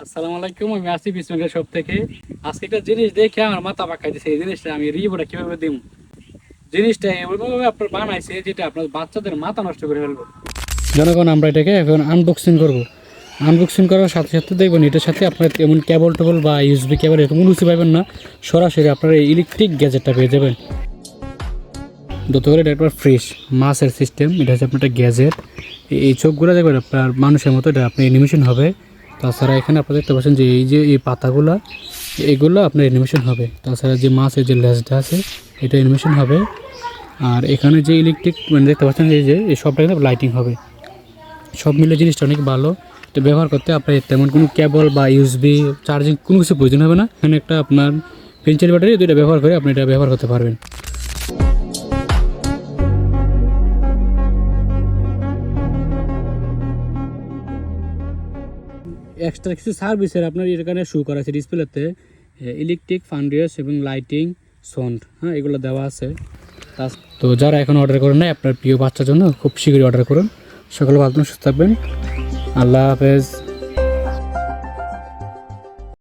আসসালামু আলাইকুম, আমি আসিফ ইসমাইল শপ থেকে। আজকে একটা জিনিস দেখে আমার মাথা পাকাই দিছে। এই জিনিসটা আমি রিভিউটা কিভাবে দিব, জিনিসটা এমনভাবে আপনার বানাইছে যেটা আপনার বাচ্চাদের মাথা নষ্ট করে ফেলবো। জনগণ, আমরা এটাকে এখন আনবক্সিং করব। আনবক্সিং করার সাথে সাথে দেখবেন এটার সাথে আপনার এমন কেবল টেবল বা ইউএসবি কেবল এরকম কোনো কিছু পাবেন না। সরাসরি আপনার এই ইলেকট্রিক গ্যাজেটটা পেয়ে যাবেন। যত করে এটা একবার ফ্রেশ মাছের সিস্টেম, এটা হচ্ছে আপনার একটা গ্যাজেট। এই চোখগুলো দেখবেন আপনার মানুষের মতো, এটা আপনার অ্যানিমেশন হবে। তাছাড়া এখানে আপনারা দেখতে পাচ্ছেন যে এই পাতাগুলো, এগুলো আপনার অ্যানিমেশন হবে। তাছাড়া যে মাছের যে লেজটা আছে এটা অ্যানিমেশন হবে। আর এখানে যে ইলেকট্রিক মানে দেখতে পাচ্ছেন এই সবটা কিন্তু লাইটিং হবে। সব মিলে জিনিসটা অনেক ভালো। এটা ব্যবহার করতে আপনার তেমন কোনো কেবল বা ইউএসবি চার্জিং কোনো কিছু প্রয়োজন হবে না। এখানে একটা আপনার পেন্সিল ব্যাটারি দুইটা ব্যবহার করে আপনি এটা ব্যবহার করতে পারবেন। এক্সট্রা কিছু সার্ভিসের আপনার এখানে শো করা আছে ডিসপ্লেতে, ইলেকট্রিক ফান্ডিয়াস এবং লাইটিং সাউন্ড, হ্যাঁ এগুলো দেওয়া আছে। তো যারা এখন অর্ডার করেন না আপনার প্রিয় বাচ্চার জন্য, খুব শীঘ্রই অর্ডার করুন। সকলে ভালো সুস্থ থাকবেন। আল্লাহ হাফেজ।